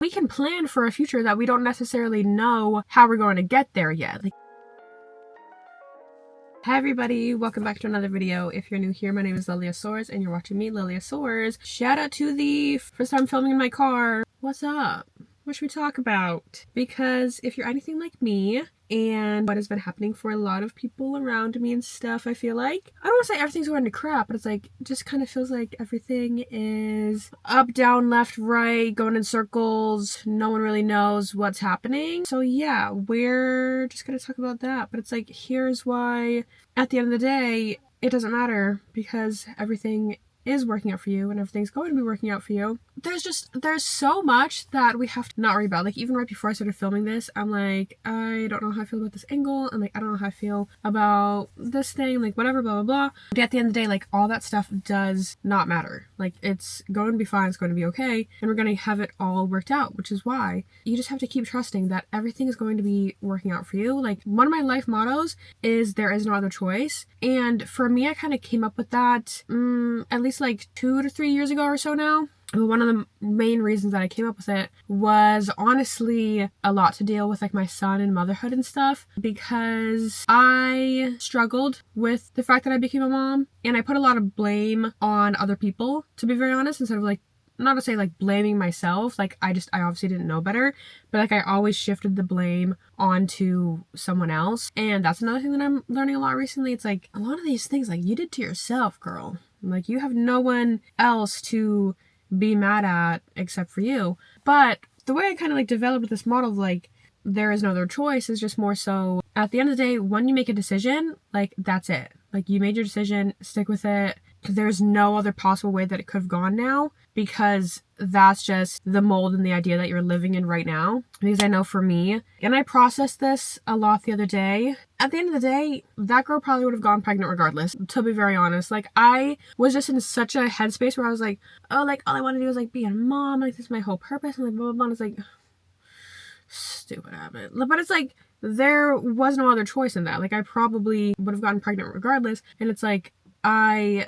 we can plan for a future that we don't necessarily know how we're going to get there yet. Hi everybody, welcome back to another video. If you're new here, my name is Lilia and you're watching me, Lilia. Shout out to the first time filming in my car. What's up? What should we talk about? Because if you're anything like me and what has been happening for a lot of people around me and stuff, I feel like, I don't want to say everything's going to crap, but it's like, it just kind of feels like everything is up, down, left, right, going in circles. No one really knows what's happening. So yeah, we're just going to talk about that. But it's like, here's why at the end of the day, it doesn't matter, because everything is working out for you and everything's going to be working out for you. There's so much that we have to not worry about. Like, even right before I started filming this, I'm like, I don't know how I feel about this angle, and like, I don't know how I feel about this thing, like whatever, blah blah blah. But at the end of the day, like, all that stuff does not matter. Like, it's going to be fine, it's going to be okay, and we're going to have it all worked out, which is why you just have to keep trusting that everything is going to be working out for you. Like, one of my life mottos is there is no other choice, and for me, I kind of came up with that at least like 2 to 3 years ago or so now. One of the main reasons that I came up with it was honestly a lot to deal with, like, my son and motherhood and stuff, because I struggled with the fact that I became a mom, and I put a lot of blame on other people, to be very honest, instead of, like, not to say like blaming myself, like I obviously didn't know better, but like I always shifted the blame onto someone else. And that's another thing that I'm learning a lot recently. It's like, a lot of these things, like, you did to yourself, girl. Like, you have no one else to be mad at except for you. But the way I kind of like developed this model of like, there is no other choice, is just more so, at the end of the day, when you make a decision, like, that's it. Like, you made your decision, stick with it. There's no other possible way that it could have gone now, because that's just the mold and the idea that you're living in right now. Because I know for me, and I processed this a lot the other day, at the end of the day, that girl probably would have gone pregnant regardless, to be very honest. Like, I was just in such a headspace where I was like, oh, like, all I want to do is like be a mom, like, this is my whole purpose, and like blah blah blah. And it's like, stupid habit. But it's like, there was no other choice in that. Like, I probably would have gotten pregnant regardless, and it's like, I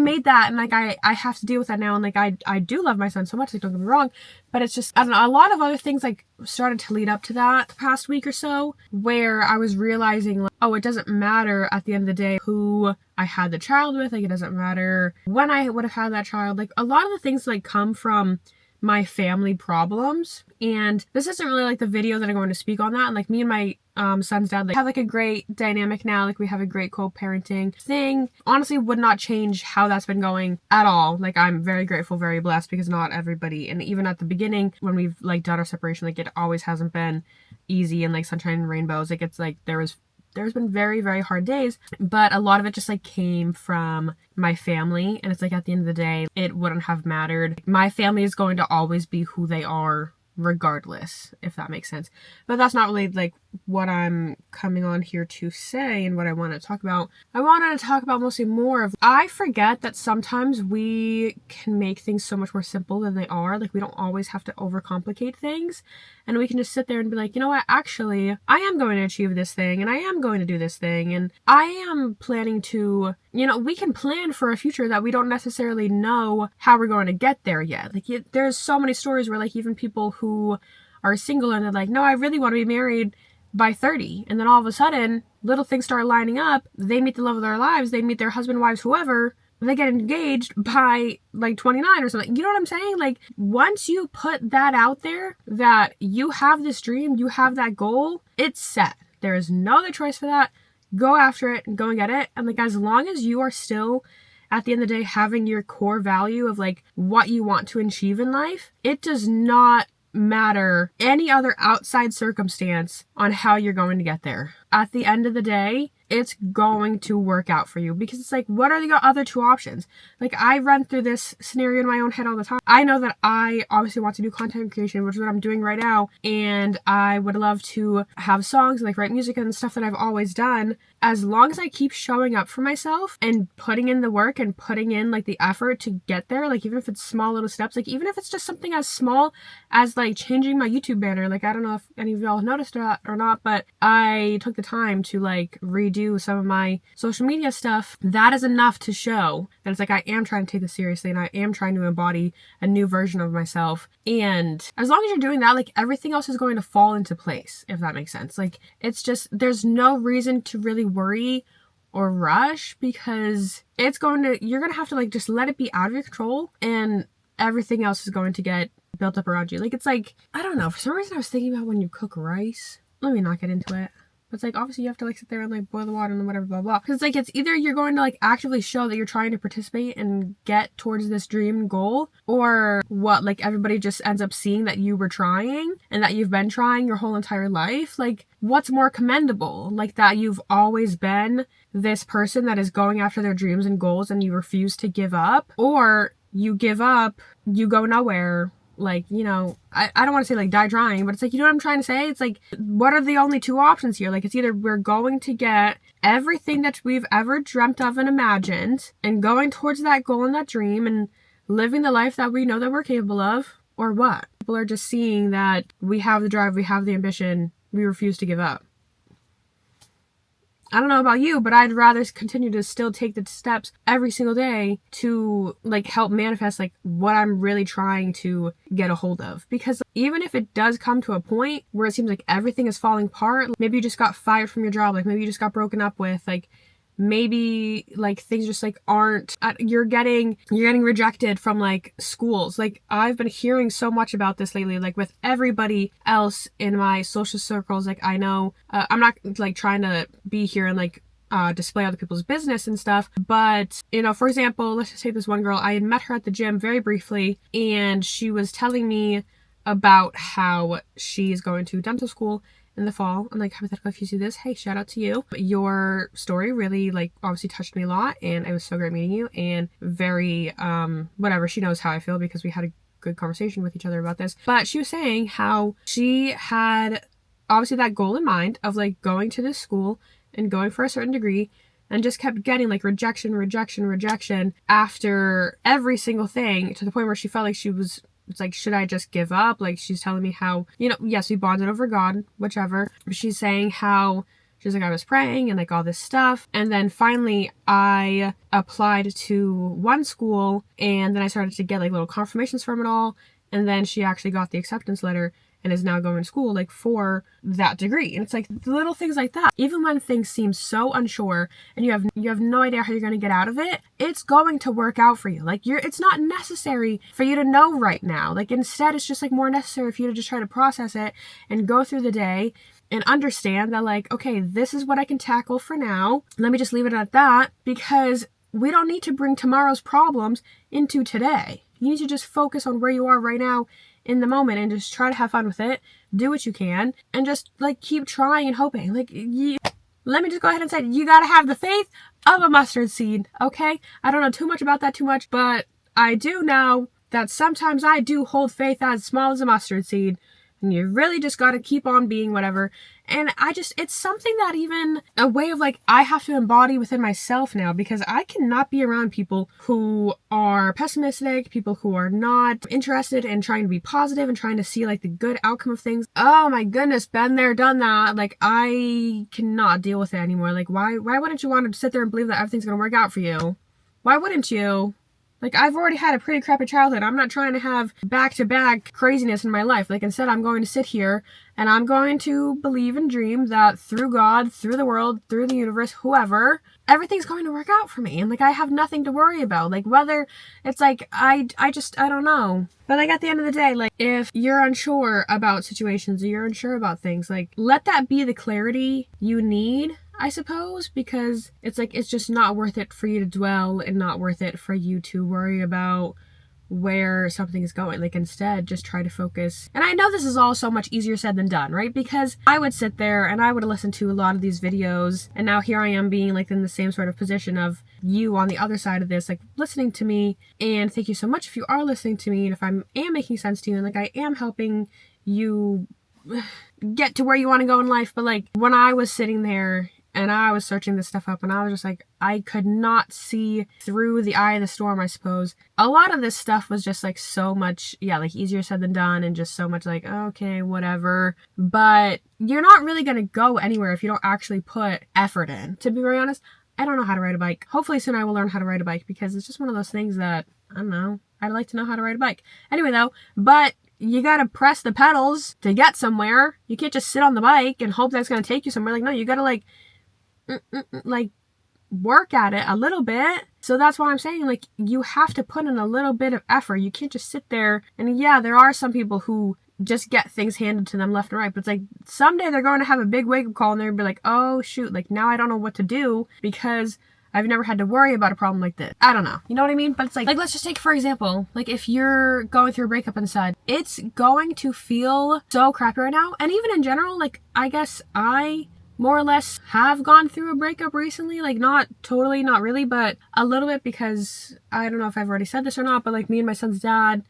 made that, and like I have to deal with that now, and like I do love my son so much, like, don't get me wrong, but it's just, I don't know, a lot of other things like started to lead up to that the past week or so, where I was realizing, like, oh, it doesn't matter at the end of the day who I had the child with. Like, it doesn't matter when I would have had that child. Like, a lot of the things like come from my family problems, and this isn't really like the video that I'm going to speak on that. And like, me and my son's dad, like, have like a great dynamic now. Like, we have a great co-parenting thing. Honestly, would not change how that's been going at all. Like, I'm very grateful, very blessed, because not everybody, and even at the beginning when we've like done our separation, like, it always hasn't been easy and like sunshine and rainbows. Like, it's like there's been very, very hard days, but a lot of it just like came from my family. And it's like, at the end of the day, it wouldn't have mattered. My family is going to always be who they are regardless, if that makes sense. But that's not really like what I'm coming on here to say and what I want to talk about. I wanted to talk about mostly more of, I forget that sometimes we can make things so much more simple than they are. Like, we don't always have to overcomplicate things, and we can just sit there and be like, you know what, actually, I am going to achieve this thing, and I am going to do this thing, and I am planning to, you know, we can plan for a future that we don't necessarily know how we're going to get there yet. Like, there's so many stories where like even people who are single and they're like, no, I really want to be married by 30, and then all of a sudden little things start lining up, they meet the love of their lives, they meet their husband, wives, whoever, they get engaged by like 29 or something. You know what I'm saying? Like, once you put that out there, that you have this dream, you have that goal, it's set. There is no other choice for that. Go after it and go and get it. And like, as long as you are still at the end of the day having your core value of like what you want to achieve in life, it does not matter any other outside circumstance on how you're going to get there. At the end of the day, it's going to work out for you, because it's like, what are the other two options? Like, I run through this scenario in my own head all the time. I know that I obviously want to do content creation, which is what I'm doing right now, and I would love to have songs and like write music and stuff that I've always done, as long as I keep showing up for myself and putting in the work and putting in like the effort to get there, like even if it's small little steps, like even if it's just something as small as like changing my YouTube banner, like I don't know if any of y'all noticed that or not, but I took the time to like redo some of my social media stuff. That is enough to show that it's like I am trying to take this seriously and I am trying to embody a new version of myself. And as long as you're doing that, like everything else is going to fall into place, if that makes sense. Like it's just, there's no reason to really worry or rush, because you're going to have to like just let it be out of your control, and everything else is going to get built up around you. Like it's like, I don't know, for some reason I was thinking about when you cook rice. Let me not get into it. But it's like, obviously you have to like sit there and like boil the water and whatever, blah, blah. Because it's like, it's either you're going to like actively show that you're trying to participate and get towards this dream goal, or what, like everybody just ends up seeing that you were trying and that you've been trying your whole entire life. Like what's more commendable? Like that you've always been this person that is going after their dreams and goals and you refuse to give up, or you give up, you go nowhere. Like, you know, I don't want to say like die trying, but it's like, you know what I'm trying to say? It's like, what are the only two options here? Like, it's either we're going to get everything that we've ever dreamt of and imagined and going towards that goal and that dream and living the life that we know that we're capable of, or what? People are just seeing that we have the drive, we have the ambition, we refuse to give up. I don't know about you, but I'd rather continue to still take the steps every single day to like help manifest like what I'm really trying to get a hold of. Because even if it does come to a point where it seems like everything is falling apart, maybe you just got fired from your job, like maybe you just got broken up with, like maybe like things just like aren't, you're getting rejected from like schools. Like I've been hearing so much about this lately, like with everybody else in my social circles. Like I know, I'm not like trying to be here and like display other people's business and stuff, but you know, for example, let's just say this one girl, I had met her at the gym very briefly, and she was telling me about how she's going to dental school in the fall. And like, hypothetical, if you see this, hey, shout out to you. Your story really like obviously touched me a lot, and it was so great meeting you, and very whatever, she knows how I feel because we had a good conversation with each other about this. But she was saying how she had obviously that goal in mind of like going to this school and going for a certain degree, and just kept getting like rejection after every single thing, to the point where she felt like it's like, should I just give up? Like she's telling me how, you know, yes, we bonded over God, whichever. She's saying how she's like, I was praying and like all this stuff. And then finally I applied to one school, and then I started to get like little confirmations from it all. And then she actually got the acceptance letter and is now going to school like for that degree. And it's like little things like that. Even when things seem so unsure and you have no idea how you're going to get out of it, it's going to work out for you. Like it's not necessary for you to know right now. Like instead, it's just like more necessary for you to just try to process it and go through the day and understand that like, okay, this is what I can tackle for now. Let me just leave it at that, because we don't need to bring tomorrow's problems into today. You need to just focus on where you are right now in the moment and just try to have fun with it, do what you can, and just like keep trying and hoping. Like let me just go ahead and say, you gotta have the faith of a mustard seed, okay? I don't know too much about that but I do know that sometimes I do hold faith as small as a mustard seed, and you really just gotta keep on being whatever. And it's something that even a way of like, I have to embody within myself now, because I cannot be around people who are pessimistic, people who are not interested in trying to be positive and trying to see like the good outcome of things. Oh my goodness, been there, done that. Like I cannot deal with it anymore. Like why wouldn't you want to sit there and believe that everything's going to work out for you? Why wouldn't you? Like, I've already had a pretty crappy childhood. I'm not trying to have back-to-back craziness in my life. Like, instead, I'm going to sit here and I'm going to believe and dream that through God, through the world, through the universe, whoever, everything's going to work out for me. And, like, I have nothing to worry about. Like, whether it's like, I don't know. But, like, at the end of the day, like, if you're unsure about situations or you're unsure about things, like, let that be the clarity you need, I suppose, because it's like, it's just not worth it for you to dwell and not worth it for you to worry about where something is going. Like, instead, just try to focus. And I know this is all so much easier said than done, right? Because I would sit there and I would listen to a lot of these videos, and now here I am being like in the same sort of position of you on the other side of this, like listening to me. And thank you so much if you are listening to me, and if I am making sense to you, and like I am helping you get to where you want to go in life. But like when I was sitting there And I was searching this stuff up and I was just like, I could not see through the eye of the storm, I suppose. A lot of this stuff was just like so much, yeah, like easier said than done and just so much like, okay, whatever. But you're not really going to go anywhere if you don't actually put effort in. To be very honest, I don't know how to ride a bike. Hopefully soon I will learn how to ride a bike because it's just one of those things that, I don't know, I'd like to know how to ride a bike. Anyway though, but you gotta press the pedals to get somewhere. You can't just sit on the bike and hope that's gonna take you somewhere. Like, no, you gotta like work at it a little bit. So that's why I'm saying, like, you have to put in a little bit of effort. You can't just sit there. And yeah, there are some people who just get things handed to them left and right, but it's like someday they're going to have a big wake-up call and they're gonna be like, oh shoot, like now I don't know what to do because I've never had to worry about a problem like this. I don't know. You know what I mean? But it's like let's just take for example, like if you're going through a breakup and such, it's going to feel so crappy right now. And even in general, like I guess I more or less have gone through a breakup recently. Like not totally, not really, but a little bit because I don't know if I've already said this or not, but like me and my son's dad,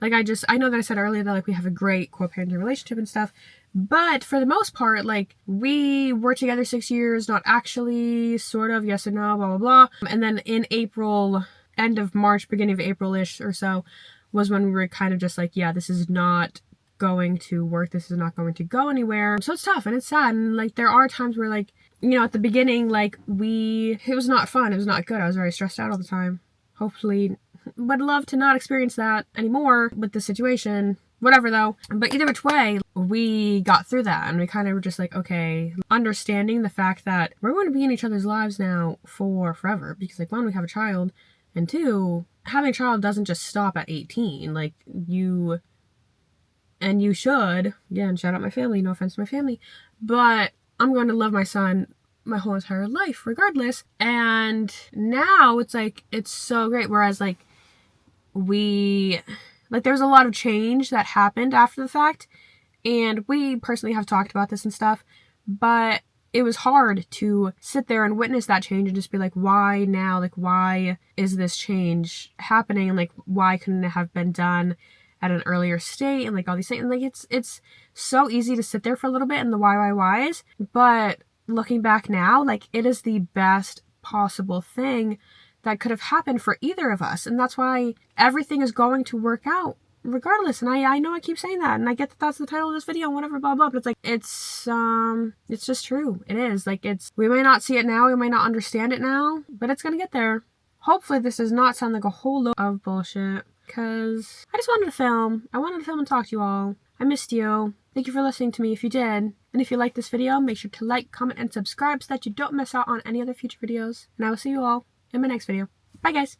like I know that I said earlier that like we have a great co-parenting relationship and stuff. But for the most part, like, we were together 6 years, not actually, sort of, yes and no, blah, blah, blah. And then in April, end of March, beginning of April-ish or so, was when we were kind of just like, yeah, this is not going to work. This is not going to go anywhere. So it's tough and it's sad. And, like, there are times where, like, you know, at the beginning, like, it was not fun. It was not good. I was very stressed out all the time. Hopefully, would love to not experience that anymore with the situation. Whatever though. But either which way, we got through that and we kind of were just like, okay, understanding the fact that we're going to be in each other's lives now for forever because like one, we have a child, and two, having a child doesn't just stop at 18. Like you should, again, shout out my family, no offense to my family, but I'm going to love my son my whole entire life regardless. And now it's like, it's so great. Whereas like there's a lot of change that happened after the fact, and we personally have talked about this and stuff, but it was hard to sit there and witness that change and just be like, why now? Like, why is this change happening? And like, why couldn't it have been done at an earlier state? And like all these things, and like, it's so easy to sit there for a little bit and the whys, but looking back now, like it is the best possible thing that could have happened for either of us. And that's why everything is going to work out regardless. And I know I keep saying that, and I get that that's the title of this video and whatever, blah, blah, but it's like, it's just true. It is. Like, we may not see it now, we might not understand it now, but it's gonna get there. Hopefully this does not sound like a whole load of bullshit, because I just wanted to film. I wanted to film and talk to you all. I missed you. Thank you for listening to me if you did. And if you liked this video, make sure to like, comment, and subscribe so that you don't miss out on any other future videos. And I will see you all in my next video. Bye guys!